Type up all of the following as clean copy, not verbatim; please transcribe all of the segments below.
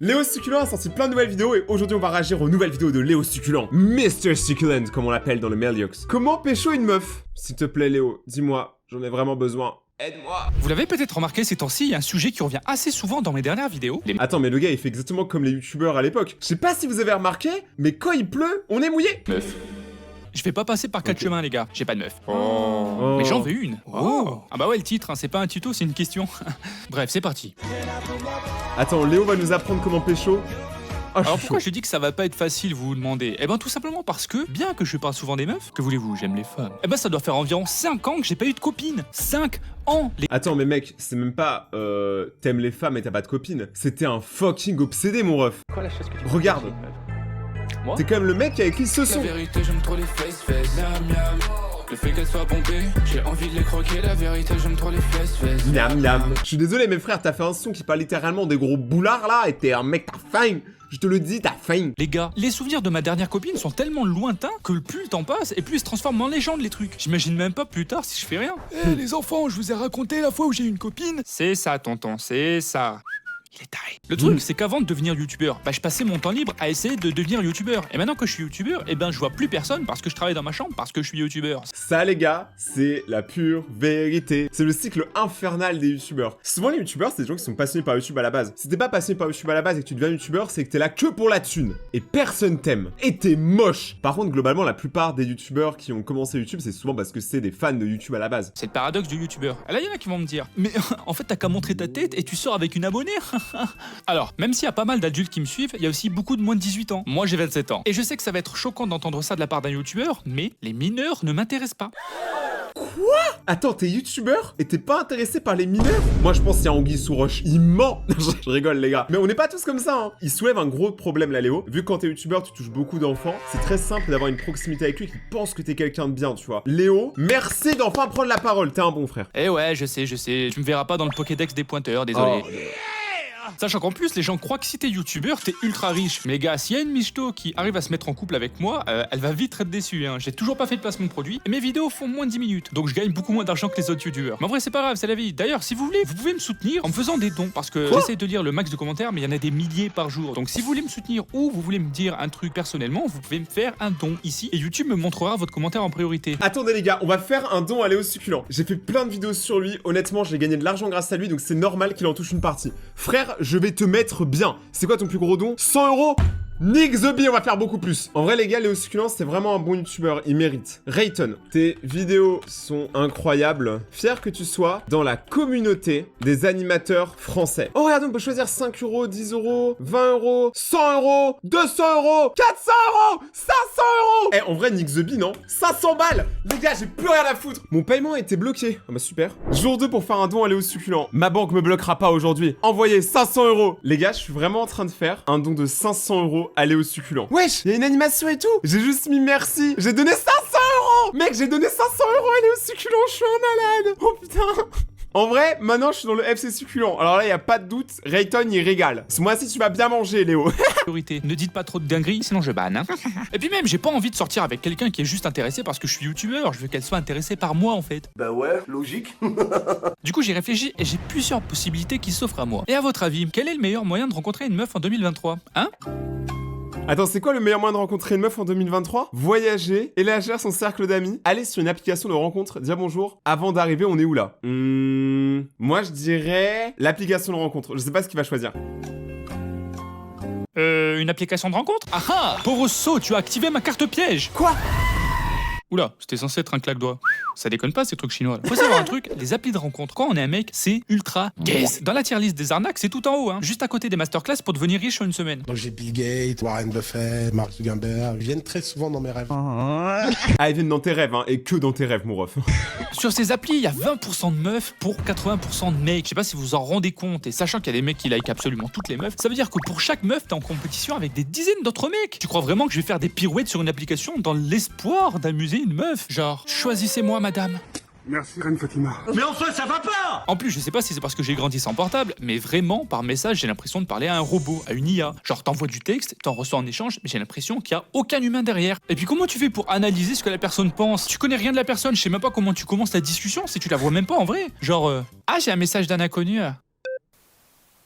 Léo Succulent a sorti plein de nouvelles vidéos et aujourd'hui on va réagir aux nouvelles vidéos de Léo Succulent, Mr. Succulent comme on l'appelle dans le Meliox. Comment pécho une meuf? S'il te plaît Léo, dis-moi, j'en ai vraiment besoin. Aide-moi. Vous l'avez peut-être remarqué ces temps-ci, il y a un sujet qui revient assez souvent dans mes dernières vidéos. Attends, mais le gars il fait exactement comme les youtubeurs à l'époque. Je sais pas si vous avez remarqué, mais quand il pleut, on est mouillé. Meuf. Je vais pas passer par quatre chemins les gars, j'ai pas de meuf. Oh. Mais j'en veux une. Oh. Ah bah ouais, le titre, hein, c'est pas un tuto, c'est une question. Bref, c'est parti. Attends, Léo va nous apprendre comment pécho. Ah, Alors pourquoi je dis que ça va pas être facile, vous vous demandez? Eh ben tout simplement parce que, bien que je parle souvent des meufs, que voulez-vous, j'aime les femmes. Eh ben ça doit faire environ 5 ans que j'ai pas eu de copine. 5 ans les... Attends, mais mec, c'est même pas t'aimes les femmes et t'as pas de copine. C'était un fucking obsédé, mon ref. Quoi la chose que tu Regarde. Moi T'es quand même le mec qui a écrit ce son. La vérité, j'aime trop les face. Miam miam. Le fait qu'elle soit pompée, j'ai envie de les croquer. La vérité, j'aime trop les face. Miam miam. Je suis désolé, mes frères, t'as fait un son qui parle littéralement des gros boulards là, et t'es un mec, t'as faim. Je te le dis, t'as faim. Les gars, les souvenirs de ma dernière copine sont tellement lointains que plus le temps passe et plus ils se transforment en légende les trucs. J'imagine même pas plus tard si je fais rien. Eh les enfants, je vous ai raconté la fois où j'ai eu une copine. C'est ça tonton, c'est ça. Il est taré. Le truc, c'est qu'avant de devenir youtubeur, je passais mon temps libre à essayer de devenir youtubeur. Et maintenant que je suis youtubeur, je vois plus personne parce que je travaille dans ma chambre parce que je suis youtubeur. Ça les gars, c'est la pure vérité. C'est le cycle infernal des youtubeurs. Souvent les youtubeurs, c'est des gens qui sont passionnés par YouTube à la base. Si t'es pas passionné par YouTube à la base et que tu deviens youtubeur, c'est que t'es là que pour la thune. Et personne t'aime. Et t'es moche. Par contre, globalement, la plupart des youtubeurs qui ont commencé YouTube, c'est souvent parce que c'est des fans de YouTube à la base. C'est le paradoxe du youtubeur. Et là, il y en a qui vont me dire, mais en fait, t'as qu'à montrer ta tête et tu sors avec une abonnée. Alors, même s'il y a pas mal d'adultes qui me suivent, il y a aussi beaucoup de moins de 18 ans. Moi, j'ai 27 ans. Et je sais que ça va être choquant d'entendre ça de la part d'un youtubeur, mais les mineurs ne m'intéressent pas. Quoi? Attends, t'es youtubeur et t'es pas intéressé par les mineurs? Moi je pense qu'il y a Anguille sous roche. Il ment. Je rigole les gars. Mais on n'est pas tous comme ça hein. Il soulève un gros problème là Léo. Vu que quand t'es youtubeur tu touches beaucoup d'enfants, c'est très simple d'avoir une proximité avec lui qui pense que t'es quelqu'un de bien, tu vois. Léo, merci d'enfin prendre la parole. T'es un bon frère. Eh ouais, je sais. Tu me verras pas dans le Pokédex des pointeurs, désolé. Oh. Sachant qu'en plus, les gens croient que si t'es youtubeur, t'es ultra riche. Mais les gars, s'il y a une michto qui arrive à se mettre en couple avec moi, elle va vite être déçue. Hein. J'ai toujours pas fait de placement produit et mes vidéos font moins de 10 minutes. Donc je gagne beaucoup moins d'argent que les autres youtubeurs. Mais en vrai, c'est pas grave, c'est la vie. D'ailleurs, si vous voulez, vous pouvez me soutenir en me faisant des dons. Parce que j'essaie de lire le max de commentaires, mais il y en a des milliers par jour. Donc si vous voulez me soutenir ou vous voulez me dire un truc personnellement, vous pouvez me faire un don ici et YouTube me montrera votre commentaire en priorité. Attendez les gars, on va faire un don à Léo Succulent. J'ai fait plein de vidéos sur lui. Honnêtement, j'ai gagné de l'argent grâce à lui, donc c'est normal qu'il en touche une partie. Frère, je vais te mettre bien. C'est quoi ton plus gros don? 100 €? Nick the Bee, on va faire beaucoup plus. En vrai les gars, Léo Succulent c'est vraiment un bon youtubeur, il mérite. Rayton, tes vidéos sont incroyables. Fier que tu sois dans la communauté des animateurs français. Oh regarde, on peut choisir 5 €, 10 €, 20 €, 100 €, 200 €, 400 €, 500 €. Eh en vrai Nick the Bee non? 500 balles. Les gars, j'ai plus rien à foutre. Mon paiement a été bloqué. Ah bah super. Jour 2 pour faire un don à Léo Succulent. Ma banque me bloquera pas aujourd'hui. Envoyez 500 €. Les gars, je suis vraiment en train de faire un don de 500 € à Léo Succulent. Wesh, il y a une animation et tout. J'ai juste mis merci. J'ai donné 500 €. Mec, j'ai donné 500 € à Léo Succulent. Je suis un malade. Oh putain. En vrai, maintenant je suis dans le FC Succulent. Alors là, il y a pas de doute, Rayton il régale. Ce mois-ci, tu vas bien manger, Léo. Priorité. Ne dites pas trop de dingueries, sinon je banne. Hein. Et puis même, j'ai pas envie de sortir avec quelqu'un qui est juste intéressé parce que je suis youtubeur. Je veux qu'elle soit intéressée par moi en fait. Bah ouais, logique. Du coup, j'ai réfléchi et j'ai plusieurs possibilités qui s'offrent à moi. Et à votre avis, quel est le meilleur moyen de rencontrer une meuf en 2023? Hein? Attends, c'est quoi le meilleur moyen de rencontrer une meuf en 2023? Voyager, élargir son cercle d'amis, aller sur une application de rencontre, dire bonjour. Avant d'arriver, on est où là? Moi je dirais l'application de rencontre. Je sais pas ce qu'il va choisir. Une application de rencontre? Ah ah! Pauvre sot, tu as activé ma carte piège! Quoi? Oula, c'était censé être un claque-doigt. Ça déconne pas ces trucs chinois. Faut savoir un truc, les applis de rencontre, quand on est un mec, c'est ultra gaze. Dans la tier list des arnaques, c'est tout en haut, hein. Juste à côté des masterclass pour devenir riche en une semaine. Donc j'ai Bill Gates, Warren Buffett, Mark Zuckerberg. Ils viennent très souvent dans mes rêves. Ah, ils viennent dans tes rêves, hein, et que dans tes rêves, mon ref. Sur ces applis, il y a 20% de meufs pour 80% de mecs. Je sais pas si vous en rendez compte. Et sachant qu'il y a des mecs qui like absolument toutes les meufs, ça veut dire que pour chaque meuf, t'es en compétition avec des dizaines d'autres mecs. Tu crois vraiment que je vais faire des pirouettes sur une application dans l'espoir d'amuser une meuf? Genre, choisissez-moi, madame. Merci, Reine Fatima. Mais enfin, ça va pas! En plus, je sais pas si c'est parce que j'ai grandi sans portable, mais vraiment, par message, j'ai l'impression de parler à un robot, à une IA. Genre, t'envoies du texte, t'en reçois en échange, mais j'ai l'impression qu'il y a aucun humain derrière. Et puis, comment tu fais pour analyser ce que la personne pense? Tu connais rien de la personne, je sais même pas comment tu commences la discussion si tu la vois même pas en vrai. Genre, ah, j'ai un message d'un inconnu.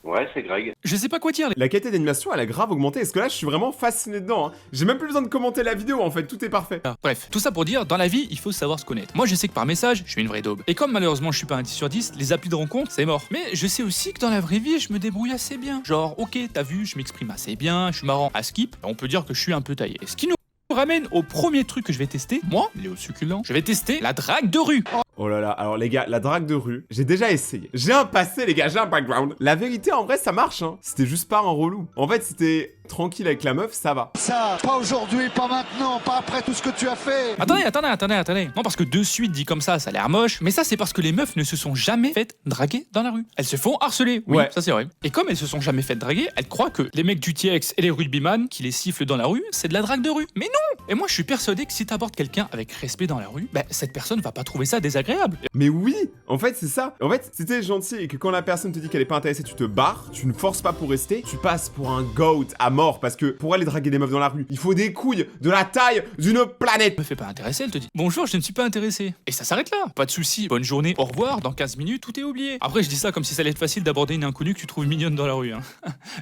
Ouais, c'est Greg. Je sais pas quoi dire. La qualité d'animation, elle a grave augmenté. Est-ce que là, je suis vraiment fasciné dedans, hein. J'ai même plus besoin de commenter la vidéo, en fait. Tout est parfait. Bref, tout ça pour dire, dans la vie, il faut savoir se connaître. Moi, je sais que par message, je suis une vraie daube. Et comme malheureusement, je suis pas un 10 sur 10, les applis de rencontre, c'est mort. Mais je sais aussi que dans la vraie vie, je me débrouille assez bien. Genre, ok, t'as vu, je m'exprime assez bien, je suis marrant à skip. On peut dire que je suis un peu taillé. Ce qui nous ramène au premier truc que je vais tester. Moi, Léo Succulent, je vais tester la drague de rue. Oh là là, alors les gars, la drague de rue, j'ai déjà essayé. J'ai un passé, les gars, j'ai un background. La vérité, en vrai, ça marche, hein. C'était juste pas un relou. En fait, c'était tranquille avec la meuf, ça va. Ça, pas aujourd'hui, pas maintenant, pas après tout ce que tu as fait. Attendez. Non, parce que de suite dit comme ça a l'air moche. Mais ça, c'est parce que les meufs ne se sont jamais faites draguer dans la rue. Elles se font harceler. Oui, Ouais. ça c'est vrai. Et comme elles se sont jamais faites draguer, elles croient que les mecs du TX et les rugbyman qui les sifflent dans la rue, c'est de la drague de rue. Mais non. Et moi, je suis persuadé que si t'abordes quelqu'un avec respect dans la rue, bah, cette personne va pas trouver ça désagréable. Mais oui, en fait, c'est ça. En fait, si t'es gentil et que quand la personne te dit qu'elle est pas intéressée, tu te barres, tu ne forces pas pour rester, tu passes pour un goat à mort parce que pour aller draguer des meufs dans la rue, il faut des couilles de la taille d'une planète. Me fais pas intéresser, elle te dit bonjour, je ne suis pas intéressé. Et ça s'arrête là. Pas de souci. Bonne journée, au revoir, dans 15 minutes, tout est oublié. Après, je dis ça comme si ça allait être facile d'aborder une inconnue que tu trouves mignonne dans la rue. Hein.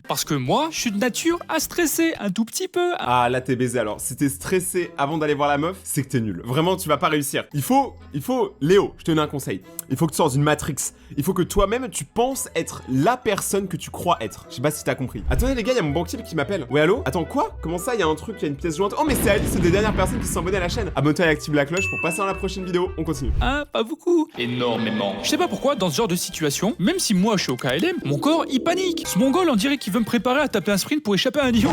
Parce que moi, je suis de nature à stresser un tout petit peu. Ah, là, t'es baisé alors. Si t'es stressé avant d'aller voir la meuf, c'est que t'es nul. Vraiment, tu vas pas réussir. Il faut, Léo, je te donne un conseil. Il faut que tu sors d'une Matrix. Il faut que toi-même, tu penses être la personne que tu crois être. Je sais pas si t'as compris. Attendez, les gars, il y a mon banquier qui m'appelle. Ouais, allô? Attends, quoi? Comment ça? Il y a un truc, il y a une pièce jointe. Oh, mais c'est Alice, c'est des dernières personnes qui se sont abonnées à la chaîne. Abonne-toi et active la cloche pour passer dans la prochaine vidéo. On continue. Ah, pas beaucoup. Énormément. Je sais pas pourquoi, dans ce genre de situation, même si moi je suis au KLM, mon corps il panique. Ce mongol, on dirait qu'il veut me préparer à taper un sprint pour échapper à un lion.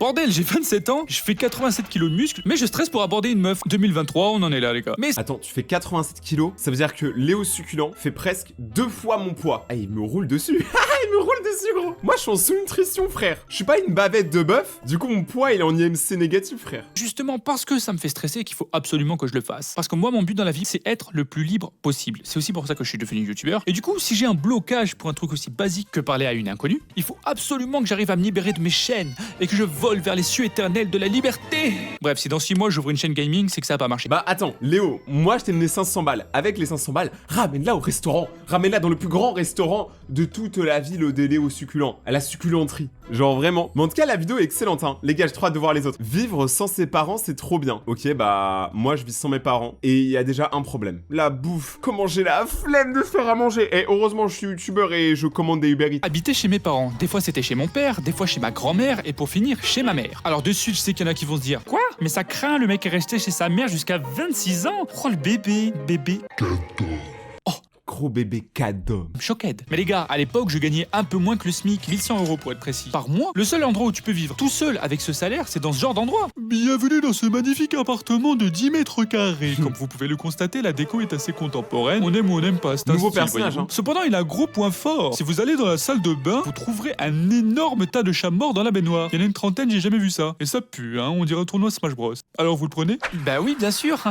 Bordel, j'ai 27 ans, je fais 87 kilos de muscles, mais je stresse pour aborder une meuf. 2023, on en est là, les gars. Mais Attends, tu fais 87 kilos, ça veut dire que Léo Succulent fait presque 2 fois mon poids. Ah, il me roule dessus. Il me roule dessus, gros. Moi, je suis en sous-nutrition, frère. Je suis pas une bavette de bœuf. Du coup, mon poids, il est en IMC négatif, frère. justement parce que ça me fait stresser qu'il faut absolument que je le fasse. Parce que moi, mon but dans la vie, c'est être le plus libre possible. C'est aussi pour ça que je suis devenu youtubeur. Et du coup, si j'ai un blocage pour un truc aussi basique que parler à une inconnue, il faut absolument que j'arrive à me libérer de mes chaînes et que je vole vers les cieux éternels de la liberté. Bref, si dans 6 mois j'ouvre une chaîne gaming, c'est que ça a pas marché. Bah attends, Léo, moi je t'ai donné 500 balles. Avec les 500 balles, ramène-la au restaurant. Ramène-la dans le plus grand restaurant de toute la ville des Léo Succulents. À la succulenterie. Genre vraiment. Mais en tout cas, la vidéo est excellente, hein. Les gars, j'ai trop hâte de voir les autres. Vivre sans ses parents, c'est trop bien. Ok, bah moi je vis sans mes parents. Et il y a déjà un problème. La bouffe. Comment j'ai la flemme de faire à manger. Et heureusement, je suis youtubeur et je commande des Uber Eats. Habiter chez mes parents, des fois c'était chez mon père, des fois chez ma grand-mère et pour finir chez ma mère. Alors de suite je sais qu'il y en a qui vont se dire quoi? Mais ça craint, le mec est resté chez sa mère jusqu'à 26 ans. Oh le bébé. Gros bébé cadeau. Choquette. Mais les gars, à l'époque, je gagnais un peu moins que le SMIC, 1100 € pour être précis. Par mois, le seul endroit où tu peux vivre tout seul avec ce salaire, c'est dans ce genre d'endroit. Bienvenue dans ce magnifique appartement de 10 mètres carrés. Comme vous pouvez le constater, la déco est assez contemporaine. On aime ou on n'aime pas. C'est un Nouveau style, personnage, voyez-vous. hein. Cependant, il a un gros point fort. Si vous allez dans la salle de bain, vous trouverez un énorme tas de chats morts dans la baignoire. Il y en a une trentaine, j'ai jamais vu ça. Et ça pue, hein. On dirait un tournoi Smash Bros. Alors vous le prenez? Bah oui, bien sûr.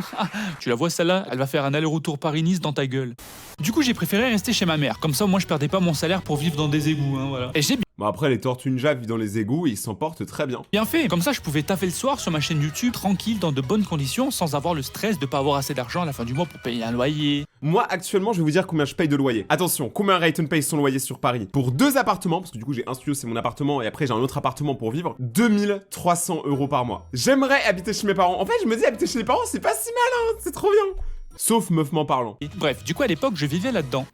Tu la vois celle-là, elle va faire un aller-retour Paris-Nice dans ta gueule. Du coup, j'ai préféré rester chez ma mère. Comme ça, moi, je perdais pas mon salaire pour vivre dans des égouts, hein, voilà. Et j'ai Bon après, les tortues ninja vivent dans les égouts et ils s'en portent très bien. bien fait. Comme ça, je pouvais taffer le soir sur ma chaîne YouTube, tranquille, dans de bonnes conditions, sans avoir le stress de pas avoir assez d'argent à la fin du mois pour payer un loyer. Moi, actuellement, je vais vous dire combien je paye de loyer. Attention, combien Rayton paye son loyer sur Paris? Pour 2 appartements, parce que du coup, j'ai un studio, c'est mon appartement, et après, j'ai un autre appartement pour vivre, 2300 € par mois. J'aimerais habiter chez mes parents. En fait, je me dis, habiter chez les parents, c'est pas si mal, hein, c'est trop bien. Sauf meufement parlant. Et bref, du coup, à l'époque, je vivais là-dedans.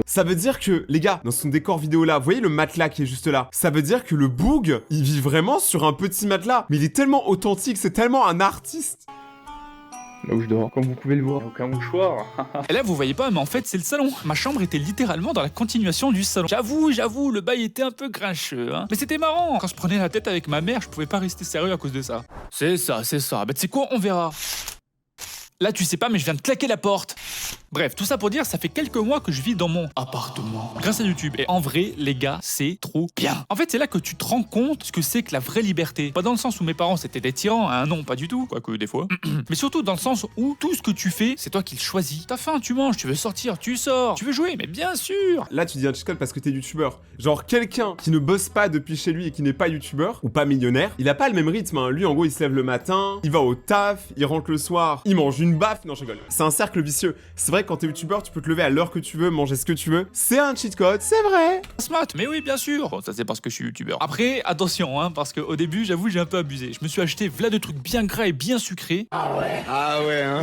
Ça veut dire que, les gars, dans son décor vidéo là, vous voyez le matelas qui est juste là? Ça veut dire que le boug, il vit vraiment sur un petit matelas. Mais il est tellement authentique, c'est tellement un artiste. Là où je dors, comme vous pouvez le voir, aucun mouchoir. Et là, vous voyez pas, mais en fait, c'est le salon. Ma chambre était littéralement dans la continuation du salon. J'avoue, le bail était un peu grincheux, hein. Mais c'était marrant. Quand je prenais la tête avec ma mère, je pouvais pas rester sérieux à cause de ça. C'est ça. Bah, tu sais quoi, on verra. Là, tu sais pas, mais je viens de claquer la porte. Bref, tout ça pour dire, ça fait quelques mois que je vis dans mon appartement. Grâce à YouTube. Et en vrai, les gars, c'est trop bien. En fait, c'est là que tu te rends compte ce que c'est que la vraie liberté. Pas dans le sens où mes parents c'était des tyrans, hein, non, pas du tout. Quoique des fois. Mais surtout dans le sens où tout ce que tu fais, c'est toi qui le choisis. T'as faim, tu manges, tu veux sortir, tu sors. Tu veux jouer, mais bien sûr. Là, tu dis un cheat code parce que t'es youtubeur. Genre, quelqu'un qui ne bosse pas depuis chez lui et qui n'est pas youtubeur, ou pas millionnaire, il a pas le même rythme, hein. Lui, en gros, il se lève le matin, il va au taf, il rentre le soir, il mange une une baffe. Non, je rigole. C'est un cercle vicieux. C'est vrai que quand t'es youtubeur, tu peux te lever à l'heure que tu veux, manger ce que tu veux. C'est un cheat code, c'est vrai. Smart, mais oui, bien sûr. Bon, ça c'est parce que je suis youtubeur. Après, attention, hein, parce qu'au début, j'avoue, j'ai un peu abusé. Je me suis acheté v'là de trucs bien gras et bien sucrés. Ah ouais, hein.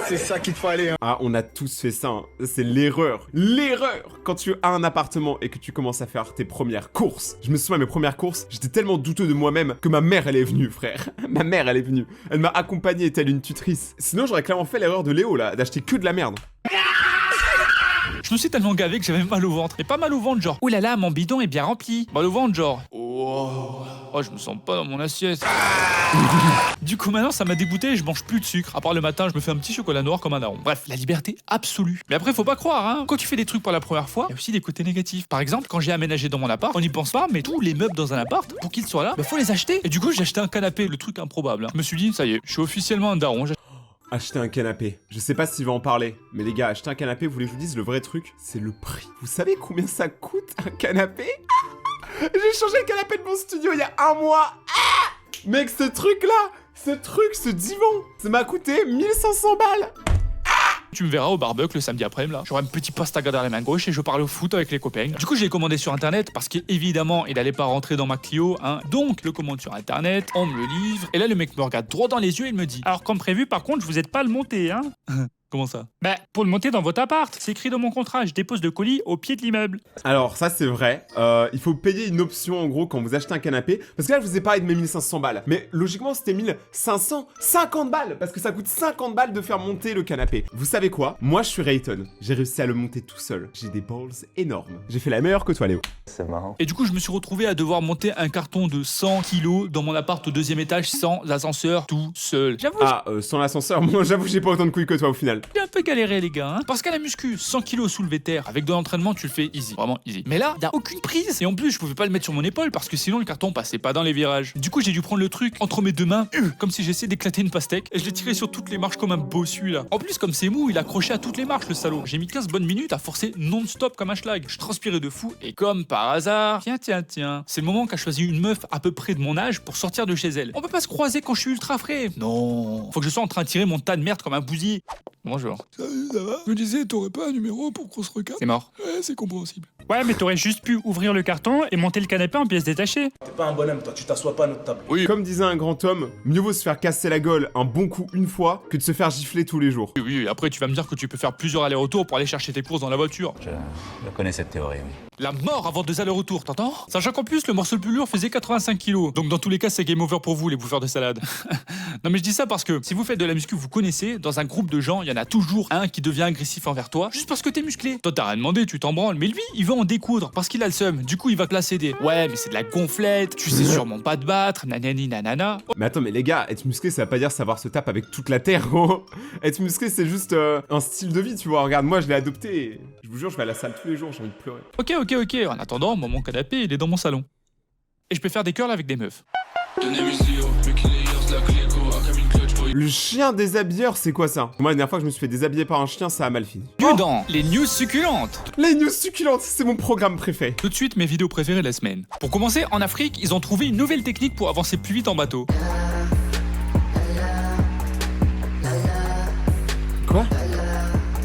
C'est ça qu'il te fallait, hein. Ah, on a tous fait ça. Hein. C'est l'erreur. L'erreur quand tu as un appartement et que tu commences à faire tes premières courses. Je me souviens, mes premières courses, j'étais tellement douteux de moi-même que ma mère, elle est venue, frère. Ma mère, elle est venue. Elle m'a accompagné telle une tutrice. Sinon, j'aurais clairement fait l'erreur de Léo, là, d'acheter que de la merde. Je me suis tellement gavé que j'avais mal au ventre. Et pas mal au ventre, genre, oh là là, mon bidon est bien rempli. Mal au ventre, genre, oh, je me sens pas dans mon assiette. Du coup, maintenant, ça m'a dégoûté et je mange plus de sucre. À part le matin, je me fais un petit chocolat noir comme un daron. Bref, la liberté absolue. Mais après, faut pas croire, hein. Quand tu fais des trucs pour la première fois, il y a aussi des côtés négatifs. Par exemple, quand j'ai aménagé dans mon appart, on n'y pense pas, mais tous les meubles dans un appart, pour qu'ils soient là, bah, faut les acheter. Et du coup, j'ai acheté un canapé, le truc improbable. Hein. Je me suis dit, ça y est, je suis officiellement un daron. Acheter un canapé. Je sais pas s'il va en parler, mais les gars, acheter un canapé, vous voulez que je vous dise le vrai truc? C'est le prix. Vous savez combien ça coûte un canapé? J'ai changé le canapé de mon studio il y a un mois. Mec, ce ce divan, ça m'a coûté 1500 balles. Tu me verras au barbecue le samedi après-midi là. J'aurai un petit pastaga dans la main gauche et je parle au foot avec les copains. Du coup, j'ai commandé sur internet parce qu'évidemment, il allait pas rentrer dans ma Clio, hein. Donc, je le commande sur internet, on me le livre. Et là, le mec me regarde droit dans les yeux et il me dit: alors, comme prévu, par contre, je vous aide pas à le monter, hein. Comment ça? Bah, pour le monter dans votre appart. C'est écrit dans mon contrat, je dépose le colis au pied de l'immeuble. Alors, ça, c'est vrai. Il faut payer une option, en gros, quand vous achetez un canapé. Parce que là, je vous ai parlé de mes 1500 balles. Mais logiquement, c'était 1550 balles. Parce que ça coûte 50 balles de faire monter le canapé. Vous savez quoi? Moi, je suis Rayton. J'ai réussi à le monter tout seul. J'ai des balls énormes. J'ai fait la meilleure que toi, Léo. C'est marrant. Et du coup, je me suis retrouvé à devoir monter un carton de 100 kilos dans mon appart au 2e étage sans ascenseur, tout seul. J'avoue, Sans l'ascenseur, moi, j'avoue, j'ai pas autant de couilles que toi, au final. j'ai un peu galéré, les gars, hein. Parce qu'à la muscu, 100 kilos soulevé terre, avec de l'entraînement, tu le fais easy. Vraiment easy. Mais là, y a aucune prise. Et en plus, je pouvais pas le mettre sur mon épaule parce que sinon, le carton passait pas dans les virages. Du coup, j'ai dû prendre le truc entre mes deux mains, comme si j'essayais d'éclater une pastèque. Et je l'ai tiré sur toutes les marches comme un bossu, là. En plus, comme c'est mou, il a accroché à toutes les marches, le salaud. J'ai mis 15 bonnes minutes à forcer non-stop comme un schlag. Je transpirais de fou. Et comme par hasard, tiens. C'est le moment qu'a choisi une meuf à peu près de mon âge pour sortir de chez elle. On peut pas se croiser quand je suis ultra frais. Non. Faut que je sois en train de tirer mon tas de merde comme un bousier. Bonjour. Salut, ça va? Je me disais, t'aurais pas un numéro pour qu'on se regarde? C'est mort. Ouais, c'est compréhensible. Ouais, mais t'aurais juste pu ouvrir le carton et monter le canapé en pièces détachées. T'es pas un bonhomme, toi, tu t'assois pas à notre table. Oui. Comme disait un grand homme, mieux vaut se faire casser la gueule un bon coup une fois que de se faire gifler tous les jours. Oui, après tu vas me dire que tu peux faire plusieurs allers-retours pour aller chercher tes courses dans la voiture. Je connais cette théorie, oui. La mort avant 2 allers-retours, t'entends? Sachant qu'en plus, le morceau le plus lourd faisait 85 kilos. Donc dans tous les cas, c'est game over pour vous, les bouffeurs de salade. Non mais je dis ça parce que si vous faites de la muscu, vous connaissez, dans un groupe de gens, il y en a toujours un qui devient agressif envers toi, juste parce que t'es musclé. Toi, t'as rien demandé, tu t'en branles. Mais lui, il veut en découdre parce qu'il a le seum. Du coup, il va te la céder. Ouais, mais c'est de la gonflette, tu sais sûrement pas te battre, nanani nanana. Mais attends, mais les gars, être musclé, ça veut pas dire savoir se taper avec toute la terre, gros. Être musclé, c'est juste un style de vie, tu vois. Regarde, moi, je l'ai adopté. Et je vous jure, je vais à la salle tous les jours, j'ai envie de pleurer. Ok. En attendant, moi, mon canapé, il est dans mon salon. Et je peux faire des curls avec des meufs. Le chien déshabilleur, c'est quoi ça? Moi, la dernière fois que je me suis fait déshabiller par un chien, ça a mal fini. Dans les news succulentes. Les news succulentes, c'est mon programme préféré. Tout de suite, mes vidéos préférées de la semaine. Pour commencer, en Afrique, ils ont trouvé une nouvelle technique pour avancer plus vite en bateau. Quoi?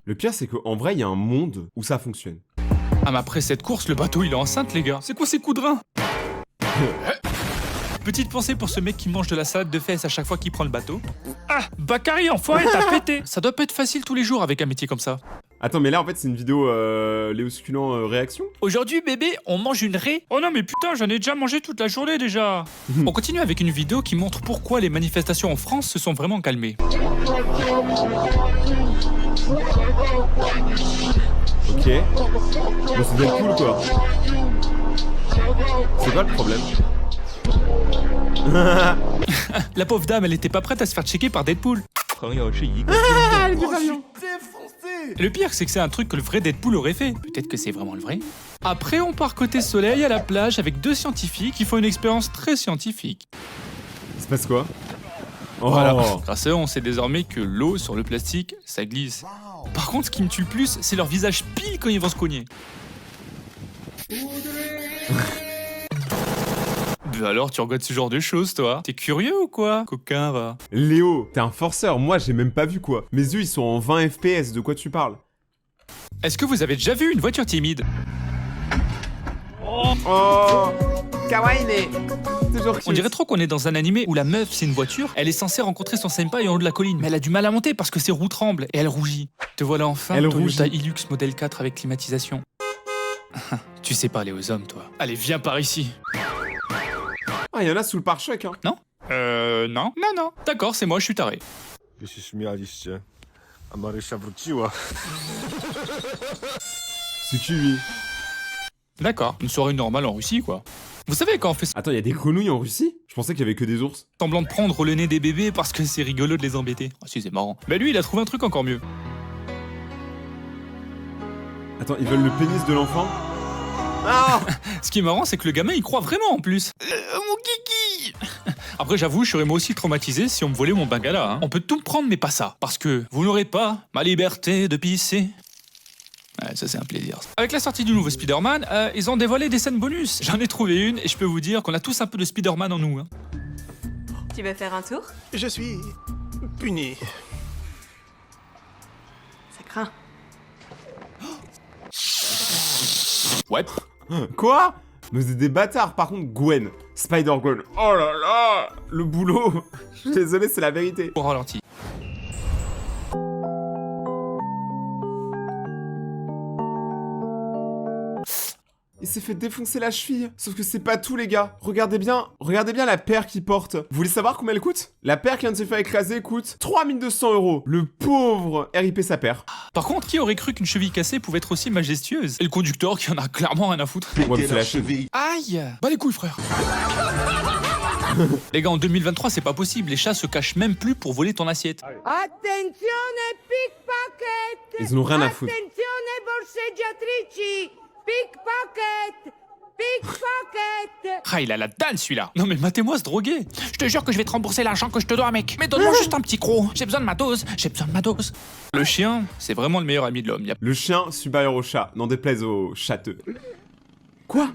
Le pire, c'est qu'en vrai, il y a un monde où ça fonctionne. Ah, mais après cette course, le bateau, il est enceinte, les gars. C'est quoi ces coups de rein? Petite pensée pour ce mec qui mange de la salade de fesses à chaque fois qu'il prend le bateau. Ah, Bakary, enfoiré, t'as pété. Ça doit pas être facile tous les jours avec un métier comme ça. Attends, mais là, en fait, c'est une vidéo Léo Succulent réaction? Aujourd'hui, bébé, on mange une raie. Oh non, mais putain, j'en ai déjà mangé toute la journée déjà. On continue avec une vidéo qui montre pourquoi les manifestations en France se sont vraiment calmées. Ok. Bon, c'est bien cool, quoi. C'est quoi le problème? La pauvre dame, elle était pas prête à se faire checker par Deadpool. Le pire, c'est que c'est un truc que le vrai Deadpool aurait fait. Peut-être que c'est vraiment le vrai. Après, on part côté soleil à la plage avec 2 scientifiques qui font une expérience très scientifique. Il se passe quoi? Voilà. Grâce à eux, on sait désormais que l'eau sur le plastique, ça glisse. Par contre, ce qui me tue le plus, c'est leur visage pile quand ils vont se cogner. Alors, tu regardes ce genre de choses, toi? T'es curieux ou quoi? Coquin, va. Léo, t'es un forceur, moi j'ai même pas vu quoi. Mes yeux ils sont en 20 FPS, de quoi tu parles? Est-ce que vous avez déjà vu une voiture timide? Oh, kawaii mais toujours cute. On dirait trop qu'on est dans un animé où la meuf, c'est une voiture, elle est censée rencontrer son senpai en haut de la colline, mais elle a du mal à monter parce que ses roues tremblent et elle rougit. Te voilà enfin, Elle Toyota rougit. Hilux modèle 4 avec climatisation. Tu sais parler aux hommes, toi. Allez, viens par ici. Ah, y en a sous le pare-choc, hein. Non. Non. Non. D'accord, c'est moi, je suis taré. C'est qui lui? D'accord, une soirée normale en Russie, quoi. Vous savez, quand on fait Attends, y a des grenouilles en Russie? Je pensais qu'il y avait que des ours. semblant de prendre le nez des bébés parce que c'est rigolo de les embêter. Ah si, c'est marrant. Mais lui, il a trouvé un truc encore mieux. Attends, ils veulent le pénis de l'enfant? Ah. Ce qui est marrant, c'est que le gamin, il croit vraiment en plus. Mon kiki. Après, j'avoue, je serais moi aussi traumatisé si on me volait mon bengala. Hein. On peut tout me prendre, mais pas ça. Parce que vous n'aurez pas ma liberté de pisser. Ouais, ça c'est un plaisir. Avec la sortie du nouveau Spider-Man, ils ont dévoilé des scènes bonus. J'en ai trouvé une et je peux vous dire qu'on a tous un peu de Spider-Man en nous. Hein. Tu veux faire un tour? Je suis puni. Ça craint. Ouais. Quoi? Mais vous êtes des bâtards, par contre, Gwen. Spider-Gwen. Oh là là. Le boulot. Je suis désolé, c'est la vérité. Au ralenti. Il s'est fait défoncer la cheville. Sauf que c'est pas tout, les gars. Regardez bien la paire qu'il porte. Vous voulez savoir combien elle coûte? La paire qui vient de se faire écraser coûte 3200 €. Le pauvre RIP sa paire. Par contre, qui aurait cru qu'une cheville cassée pouvait être aussi majestueuse? Et le conducteur qui en a clairement rien à foutre. Ouais, mais c'est la cheville. Aïe! Bah les couilles, frère! Les gars, en 2023, c'est pas possible. Les chats se cachent même plus pour voler ton assiette. Attenzione pickpocket! Ils en ont rien à foutre. Attenzione borseggiatrici! Pickpocket! Pickpocket! Ah, il a la dalle celui-là! Non mais matez-moi ce drogué! Je te jure que je vais te rembourser l'argent que je te dois, mec! Mais donne-moi juste un petit croc! J'ai besoin de ma dose! Le chien, c'est vraiment le meilleur ami de l'homme. Le chien supérieur au chat, n'en déplaise aux châteux. Quoi?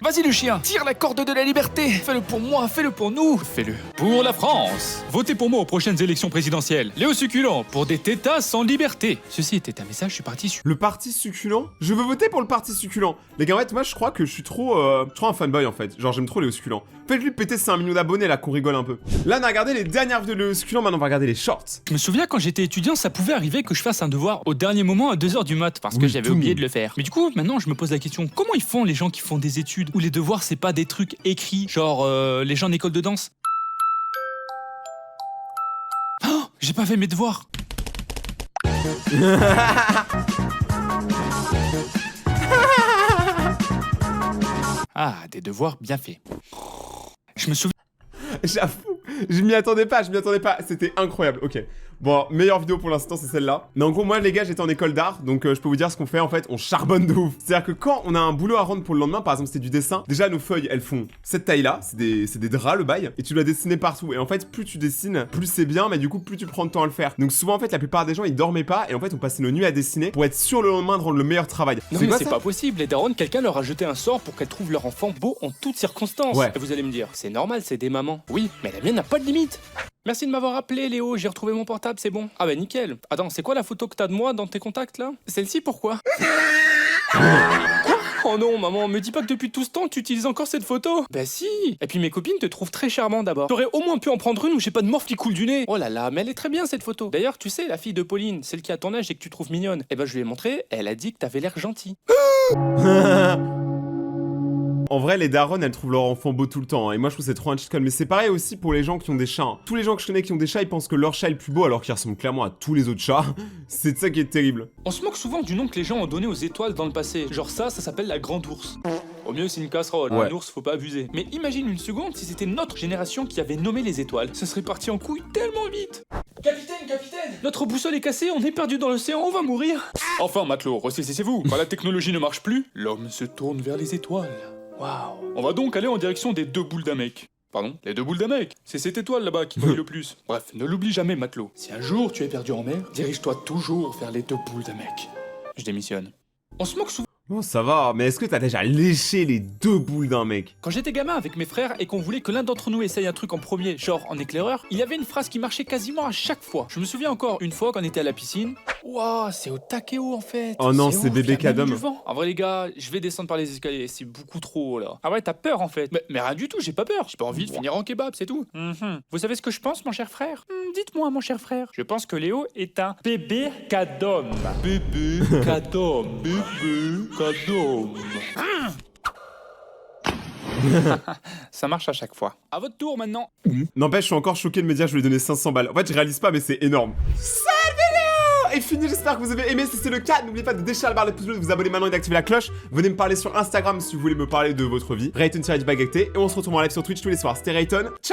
Vas-y le chien, tire la corde de la liberté. Fais-le pour moi, fais-le pour nous. Fais-le pour la France. Votez pour moi aux prochaines élections présidentielles. Léo Succulent, pour des tétas sans liberté. Ceci était un message, je suis parti sur... Le parti succulent? Je veux voter pour le parti succulent. Les gars, en fait, moi, je crois que je suis trop un fanboy, en fait. Genre, j'aime trop Léo Succulent. Faites-lui péter 5 millions d'abonnés, là, qu'on rigole un peu. Là, on a regardé les dernières vidéos de Léo Succulent, maintenant, on va regarder les shorts. Je me souviens, quand j'étais étudiant, ça pouvait arriver que je fasse un devoir au dernier moment à 2h du mat, parce que Oui, j'avais tout le oublié monde. de le faire. Mais du coup, maintenant, je me pose la question, comment ils font les gens qui font des études où les devoirs, c'est pas des trucs écrits, genre les gens en école de danse? Oh, j'ai pas fait mes devoirs. Ah, des devoirs bien faits. Je me souviens... J'avoue, je m'y attendais pas, c'était incroyable, ok. Bon, meilleure vidéo pour l'instant, c'est celle-là. Mais en gros, moi, les gars, j'étais en école d'art, donc je peux vous dire ce qu'on fait, en fait, on charbonne de ouf. C'est-à-dire que quand on a un boulot à rendre pour le lendemain, par exemple, c'était du dessin, déjà, nos feuilles, elles font cette taille-là, c'est des draps, le bail, et tu dois dessiner partout. Et en fait, plus tu dessines, plus c'est bien, mais du coup, plus tu prends de temps à le faire. Donc souvent, en fait, la plupart des gens, ils dormaient pas, et en fait, on passait nos nuits à dessiner pour être sûr le lendemain de rendre le meilleur travail. Non mais quoi, c'est ça pas possible, les darons, quelqu'un leur a jeté un sort pour qu'elles trouvent leur enfant beau en toutes circonstances. Ouais. Et vous allez me dire, c'est normal, c'est des mamans. Oui, mais la mienne n'a pas de limite. Merci de m'avoir appelé Léo, j'ai retrouvé mon portable, c'est bon. Ah bah nickel. Attends, c'est quoi la photo que t'as de moi dans tes contacts là? Celle-ci pourquoi? Quoi? Oh non maman, me dis pas que depuis tout ce temps tu utilises encore cette photo. Bah si. Et puis mes copines te trouvent très charmant d'abord. T'aurais au moins pu en prendre une où j'ai pas de morphe qui coule du nez. Oh là là, mais elle est très bien cette photo. D'ailleurs tu sais, la fille de Pauline, celle qui a ton âge et que tu trouves mignonne, eh ben je lui ai montré, elle a dit que t'avais l'air gentil. En vrai, les darons, elles trouvent leur enfant beau tout le temps, hein, et moi je trouve que c'est trop un cheat code. Mais c'est pareil aussi pour les gens qui ont des chats. Hein. Tous les gens que je connais qui ont des chats, ils pensent que leur chat est le plus beau alors qu'il ressemble clairement à tous les autres chats. C'est ça qui est terrible. On se moque souvent du nom que les gens ont donné aux étoiles dans le passé. Genre ça s'appelle la grande ours. Au mieux c'est une casserole, Ouais. un ours faut pas abuser. Mais imagine une seconde si c'était notre génération qui avait nommé les étoiles. Ça serait parti en couille tellement vite. Capitaine, notre boussole est cassée, on est perdu dans l'océan, on va mourir. Enfin matelot, ressaisissez-vous. Quand la technologie ne marche plus, l'homme se tourne vers les étoiles. Waouh. On va donc aller en direction des 2 boules d'un mec. Pardon, les 2 boules d'un mec. C'est cette étoile là-bas qui brille le plus. Bref, ne l'oublie jamais, matelot. Si un jour tu es perdu en mer, dirige-toi toujours vers les 2 boules d'un mec. Je démissionne. On se moque souvent. Bon, ça va, mais est-ce que t'as déjà léché les 2 boules d'un mec? Quand j'étais gamin avec mes frères et qu'on voulait que l'un d'entre nous essaye un truc en premier, genre en éclaireur, il y avait une phrase qui marchait quasiment à chaque fois. Je me souviens encore une fois quand on était à la piscine. Waouh, c'est au Takeo en fait. Oh non, haut, c'est bébé il y a même Kadom. du vent. En vrai les gars, je vais descendre par les escaliers, c'est beaucoup trop haut là. Ah ouais, t'as peur en fait. Mais rien du tout, j'ai pas peur. J'ai pas envie de finir en kebab, c'est tout. Vous savez ce que je pense, mon cher frère? Dites-moi, mon cher frère. Je pense que Léo est un bébé Kadom. Bébé Kadom. Bébé Kadom. Ça marche à chaque fois. À votre tour maintenant. N'empêche, je suis encore choqué de me dire que je lui ai donné 500 balles. En fait, je réalise pas, mais c'est énorme. Cette vidéo est finie, j'espère que vous avez aimé. Si c'est le cas, n'oubliez pas de déchirer la barre de pouce bleu, de vous abonner maintenant et d'activer la cloche. Venez me parler sur Instagram si vous voulez me parler de votre vie. Rayton-Bagacté. Et on se retrouve en live sur Twitch tous les soirs. C'était Rayton. Ciao.